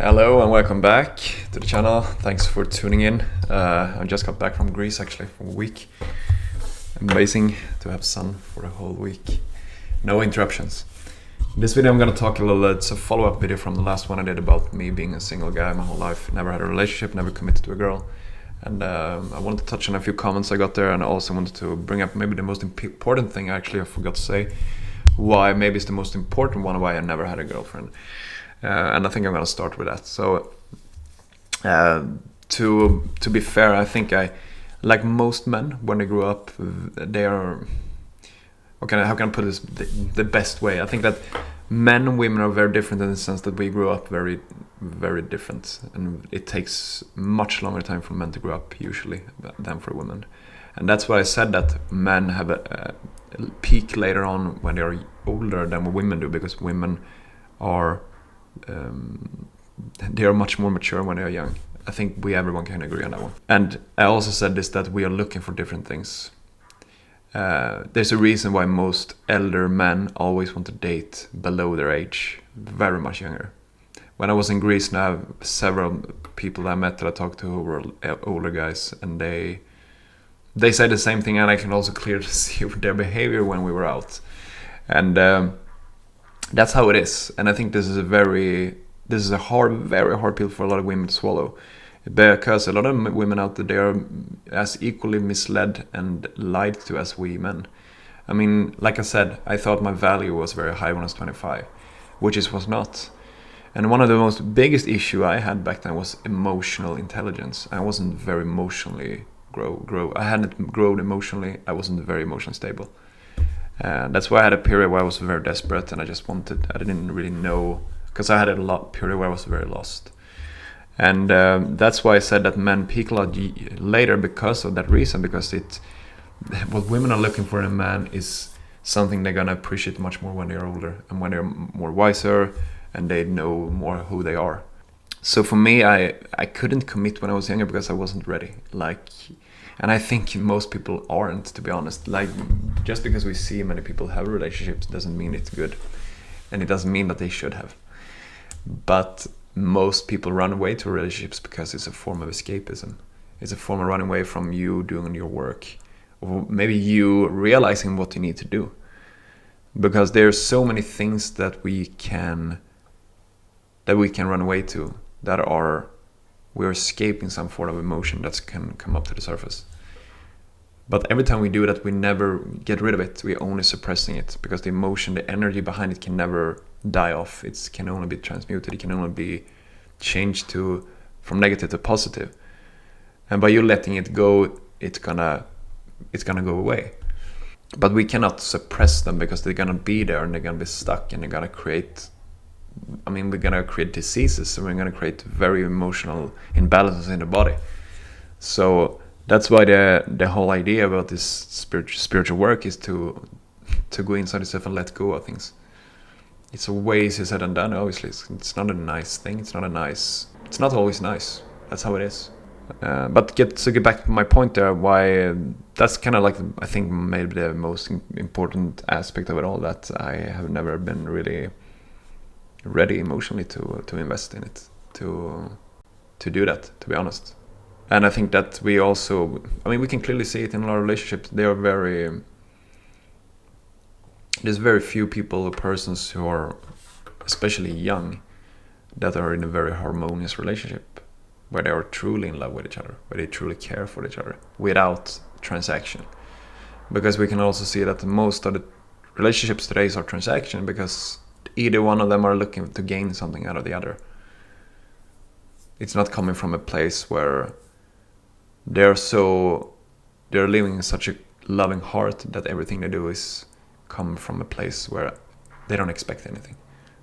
Hello and welcome back to the channel. Thanks for tuning in. I just got back from Greece actually for a week. Amazing to have sun for a whole week. No interruptions. In this video I'm going to talk a little, it's a follow-up video from the last one I did about me being a single guy my whole life. Never had a relationship, never committed to a girl. And I wanted to touch on a few comments I got there, and I also wanted to bring up maybe the most important thing actually I forgot to say. Why maybe it's the most important one, why I never had a girlfriend. And I think I'm gonna start with that. So, to be fair, I think I, like most men, when they grew up, they are. Okay, how can I put this the best way? I think that men and women are very different in the sense that we grew up very, very different, and it takes much longer time for men to grow up usually than for women. And that's why I said that men have a peak later on when they are older than what women do, because women are. They are much more mature when they are young. I think everyone can agree on that one. And I also said this, that we are looking for different things. There's a reason why most elder men always want to date below their age, very much younger. When I was in Greece, now I have several people that I met that I talked to who were older guys, and they say the same thing, and I can also clearly see their behavior when we were out. And that's how it is, and I think this is a very hard pill for a lot of women to swallow, because a lot of women out there, they are as equally misled and lied to as we men. I mean, like I said, I thought my value was very high when I was 25, which it was not. And one of the most biggest issue I had back then was emotional intelligence. I wasn't very emotionally grow. I hadn't grown emotionally. I wasn't very emotionally stable. That's why I had a period where I was very desperate, and I didn't really know, because I had a period where I was very lost. And that's why I said that men peak a lot later because of that reason, because what women are looking for in a man is something they're gonna appreciate much more when they're older, and when they're more wiser, and they know more who they are. So for me, I couldn't commit when I was younger because I wasn't ready. And I think most people aren't, to be honest. Like, just because we see many people have relationships doesn't mean it's good. And it doesn't mean that they should have. But most people run away to relationships because it's a form of escapism. It's a form of running away from you doing your work. Or maybe you realizing what you need to do. Because there's so many things that we can run away to, we're escaping some form of emotion that can come up to the surface. But every time we do that, we never get rid of it. We're only suppressing it, because the emotion, the energy behind it can never die off. It can only be transmuted. It can only be changed from negative to positive. And by you letting it go, it's gonna go away. But we cannot suppress them, because they're gonna be there and they're gonna be stuck, and they're gonna create. We're gonna create diseases, and we're gonna create very emotional imbalances in the body. So that's why the whole idea about this spiritual work is to go inside yourself and let go of things. It's a way easier said than done. Obviously, it's not a nice thing. It's not always nice. That's how it is. But to get back to my point there, why that's kind of like, I think, maybe the most important aspect of it all, that I have never been really ready emotionally to invest in it, to do that, to be honest. And I think that we can clearly see it in our relationships. There's very few people or persons who are, especially young, that are in a very harmonious relationship, where they are truly in love with each other, where they truly care for each other, without transaction. Because we can also see that most of the relationships today are transaction, because either one of them are looking to gain something out of the other. It's not coming from a place where they're living in such a loving heart that everything they do is come from a place where they don't expect anything.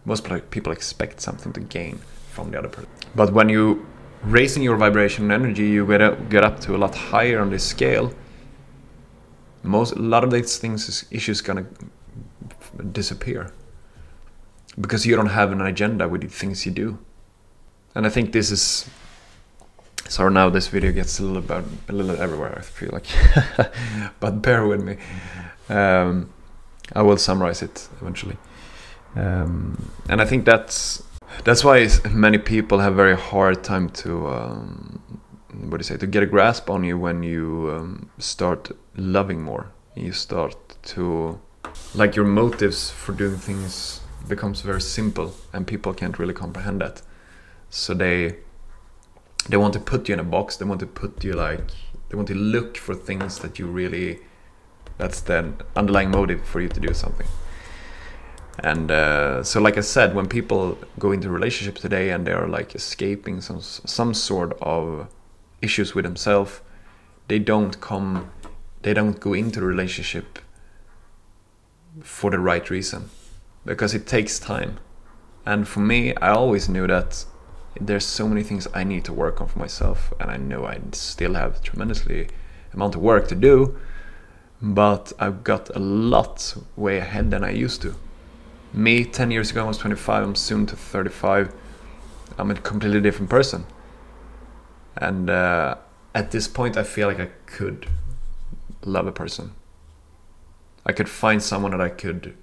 Most people expect something to gain from the other person. But when you raising your vibration and energy, you get up to a lot higher on this scale. A lot of these issues gonna disappear, because you don't have an agenda with the things you do. And I think this is. Sorry, now this video gets a little everywhere, I feel like. But bear with me. I will summarize it eventually. And I think that's That's why many people have very hard time to to get a grasp on you when you start loving more. You start to, like, your motives for doing things becomes very simple, and people can't really comprehend that. So they want to put you in a box. They want to put you they want to look for things that you really, that's the underlying motive for you to do something. And so, like I said, when people go into relationships today and they are like escaping some sort of issues with themselves, they don't go into the relationship for the right reason, because it takes time. And for me, I always knew that there's so many things I need to work on for myself, and I know I still have tremendously amount of work to do, but I've got a lot way ahead than I used to. Me 10 years ago, I was 25, I'm soon to 35. I'm a completely different person. And at this point, I feel like I could love a person. I could find someone that I could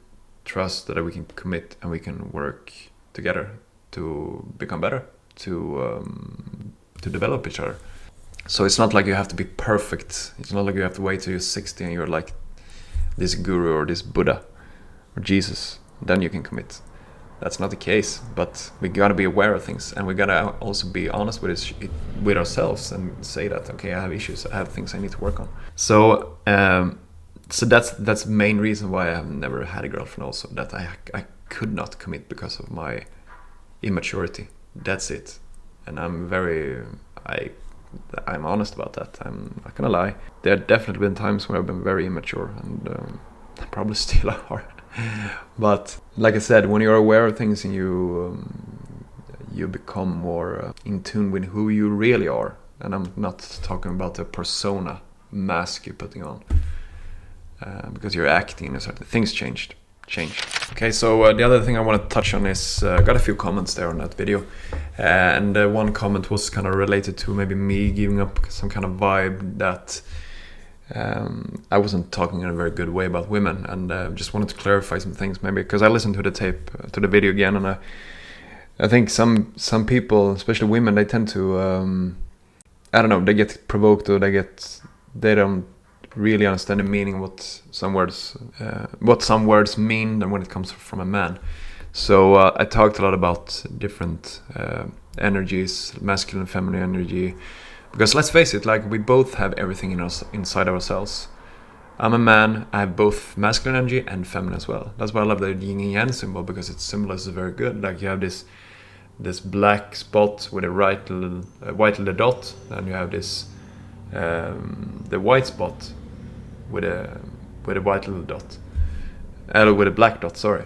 trust, that we can commit and we can work together to become better, to develop each other. So it's not like you have to be perfect. It's not like you have to wait till you're 60 and you're like this guru or this Buddha or Jesus. Then you can commit. That's not the case, but we gotta be aware of things, and we gotta also be honest with ourselves and say that, okay, I have issues, I have things I need to work on. So that's the main reason why I have never had a girlfriend. Also, that I could not commit because of my immaturity. That's it, and I'm honest about that. I'm not gonna lie. There have definitely been times where I've been very immature, and I probably still are. But like I said, when you're aware of things and you become more in tune with who you really are, and I'm not talking about the persona mask you're putting on, because you're acting, certain things changed. Okay, so the other thing I want to touch on is I got a few comments there on that video, and one comment was kind of related to maybe me giving up some kind of vibe that I wasn't talking in a very good way about women, and just wanted to clarify some things, maybe because I listened to the video again, and I think some people, especially women, they tend to I don't know, they get provoked, or they don't really understand the meaning what some words mean than when it comes from a man. So I talked a lot about different energies, masculine and feminine energy. Because let's face it, like, we both have everything in us, inside ourselves. I'm a man, I have both masculine energy and feminine as well. That's why I love the yin and yang symbol, because it symbolizes very good. Like, you have this black spot with a white little dot, and you have this the white spot with a white little dot, with a black dot. Sorry,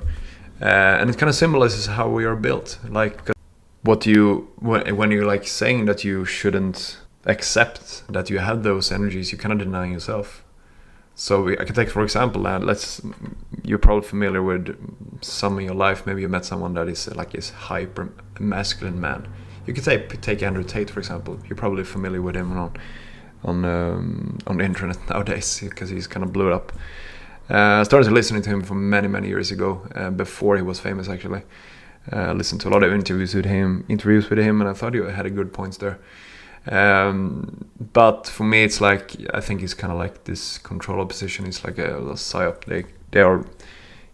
and it kind of symbolizes how we are built. Like, when you're like saying that you shouldn't accept that you have those energies, you kind of deny yourself. So I can take, for example, you're probably familiar with some in your life. Maybe you met someone that is like this hyper masculine man. You could take Andrew Tate, for example. You're probably familiar with him on the internet nowadays, because he's kind of blew up. I started listening to him from many years ago, before he was famous, actually. I listened to a lot of interviews with him, and I thought he had a good points there. But for me, it's like, I think he's kind of like this control position. He's like a psyop.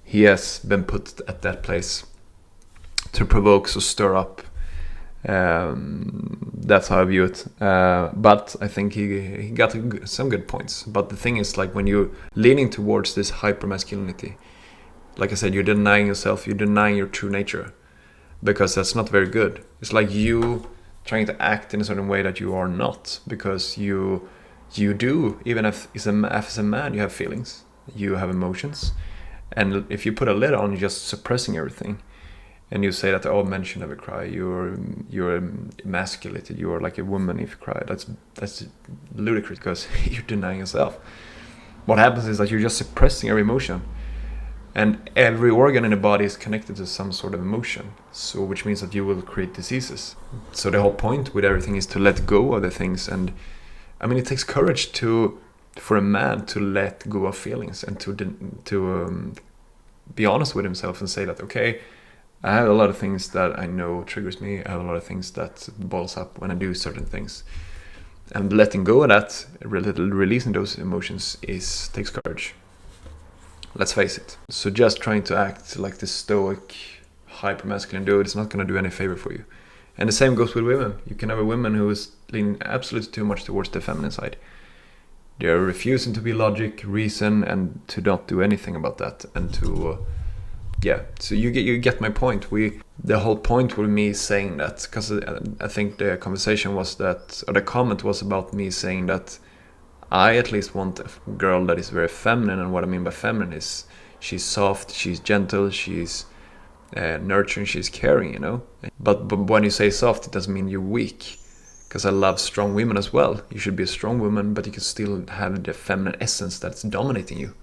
He has been put at that place to provoke, so stir up. That's how I view it. But I think he got some good points. But the thing is, like, when you're leaning towards this hyper masculinity, like I said, you're denying yourself, you're denying your true nature, because that's not very good. It's like you trying to act in a certain way that you are not, because you do, even if as a man, you have feelings, you have emotions, and if you put a lid on, you're just suppressing everything, and you say that, oh, men should never cry, you're emasculated, you're like a woman if you cry. That's ludicrous, because you're denying yourself. What happens is that you're just suppressing every emotion. And every organ in the body is connected to some sort of emotion, so which means that you will create diseases. So the whole point with everything is to let go of the things, and I mean, it takes courage for a man to let go of feelings and to be honest with himself and say that, okay, I have a lot of things that I know triggers me. I have a lot of things that boils up when I do certain things. And letting go of that, releasing those emotions, takes courage. Let's face it. So just trying to act like this stoic, hyper-masculine dude is not going to do any favor for you. And the same goes with women. You can have a woman who is leaning absolutely too much towards the feminine side. They're refusing to be logic, reason, and to not do anything about that. And to, so you get my point. The whole point with me saying that, because I think the conversation was that, or the comment was about me saying that I at least want a girl that is very feminine. And what I mean by feminine is she's soft, she's gentle, she's nurturing, she's caring, you know. But when you say soft, it doesn't mean you're weak, because I love strong women as well. You should be a strong woman, but you can still have the feminine essence that's dominating you.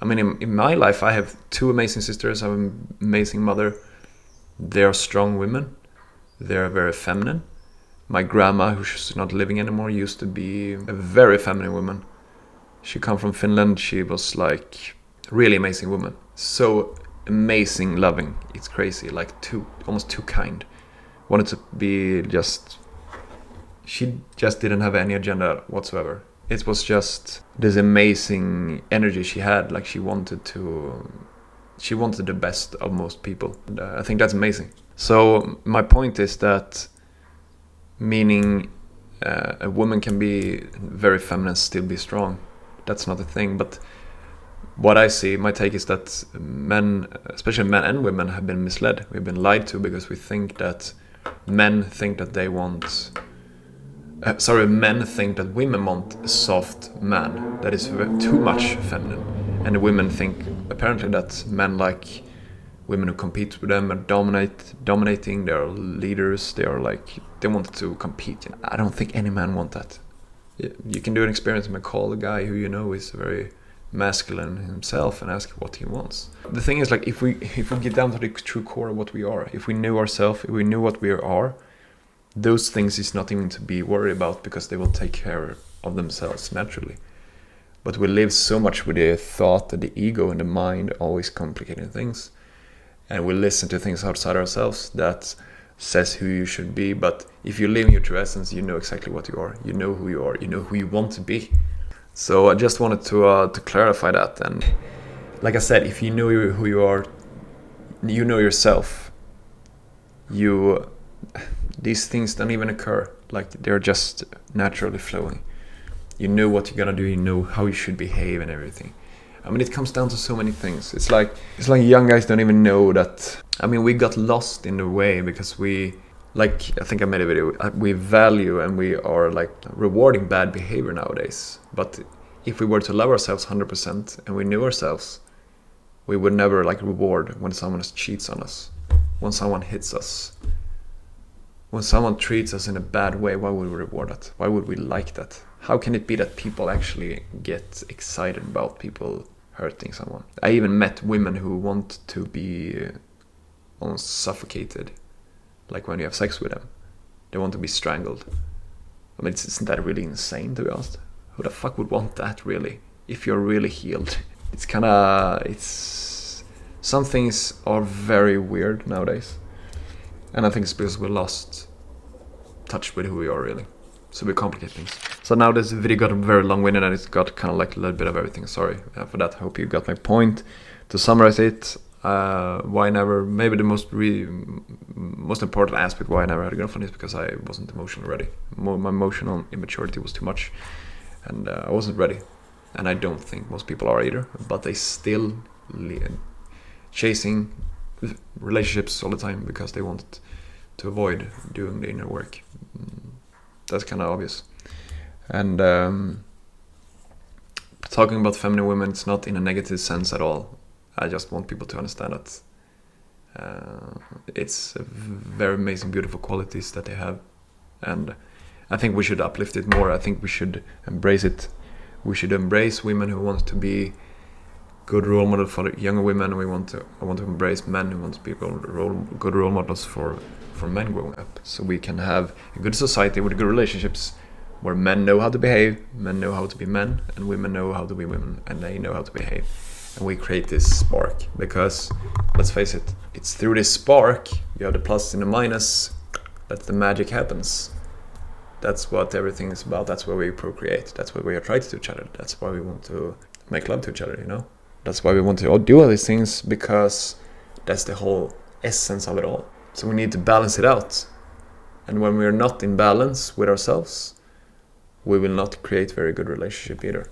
I mean, in my life, I have 2 amazing sisters. I have an amazing mother. They are strong women. They are very feminine. My grandma, who's not living anymore, used to be a very feminine woman. She come from Finland. She was like really amazing woman. So amazing, loving. It's crazy, like almost too kind. Wanted to be she just didn't have any agenda whatsoever. It was just this amazing energy she had. Like she wanted the best of most people. And, I think that's amazing. So my point is that, meaning a woman can be very feminine, still be strong. That's not a thing. But what I see, my take is that men, especially men and women, have been misled. We've been lied to because we think that men think that women want a soft man that is too much feminine. And the women think apparently that men like women who compete with them, are dominating, they are leaders, they want to compete. You know? I don't think any man want that. You can do an experiment and call a guy who you know is very masculine himself and ask what he wants. The thing is, like, if we get down to the true core of what we are, if we knew ourselves, if we knew what we are, those things is not even to be worried about, because they will take care of themselves naturally. But we live so much with the thought and the ego and the mind always complicating things, and we listen to things outside ourselves that says who you should be. But if you live in your true essence, you know exactly what you are. You know who you are. You know who you want to be. So I just wanted to clarify that. And like I said, if you know who you are, you know yourself. These things don't even occur. Like, they're just naturally flowing. You know what you're gonna do. You know how you should behave and everything. I mean, it comes down to so many things. It's like young guys don't even know that. I mean, we got lost in the way because I think I made a video, we value and we are like rewarding bad behavior nowadays. But if we were to love ourselves 100% and we knew ourselves, we would never like reward when someone cheats on us, when someone hits us, when someone treats us in a bad way. Why would we reward that? Why would we like that? How can it be that people actually get excited about people hurting someone? I even met women who want to be almost suffocated, like when you have sex with them. They want to be strangled. I mean, isn't that really insane, to be honest? Who the fuck would want that, really? If you're really healed. Some things are very weird nowadays. And I think it's because we lost touch with who we are, really. So we complicate things. So now this video got very long-winded and it's got kind of like a little bit of everything. Sorry for that. I hope you got my point. To summarize it, why never? Maybe the most important aspect why I never had a girlfriend is because I wasn't emotionally ready. My emotional immaturity was too much, and I wasn't ready. And I don't think most people are either. But they still chasing relationships all the time because they want to avoid doing the inner work. That's kind of obvious. And talking about feminine women, it's not in a negative sense at all. I just want people to understand that it's very amazing, beautiful qualities that they have. And I think we should uplift it more. I think we should embrace it. We should embrace women who want to be good role models for younger women. I want to embrace men who want to be good role models for men growing up, so we can have a good society with good relationships where men know how to behave, men know how to be men, and women know how to be women, and they know how to behave. and we create this spark. Because let's face it, it's through this spark, you have the plus and the minus, that the magic happens. That's what everything is about. That's why we procreate. That's why we are attracted to each other. That's why we want to make love to each other, you know? That's why we want to do all these things, because that's the whole essence of it all. So we need to balance it out. And when we're not in balance with ourselves, we will not create very good relationship either.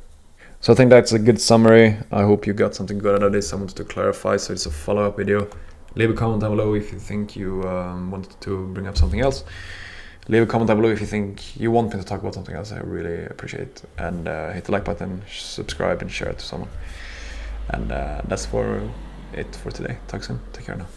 So I think that's a good summary. I hope you got something good out of this. I wanted to clarify, so it's a follow-up video. Leave a comment down below if you think you wanted to bring up something else. Leave a comment down below if you think you want me to talk about something else. I really appreciate it. And hit the like button, subscribe, and share it to someone. And that's for it for today. Talk soon. Take care now.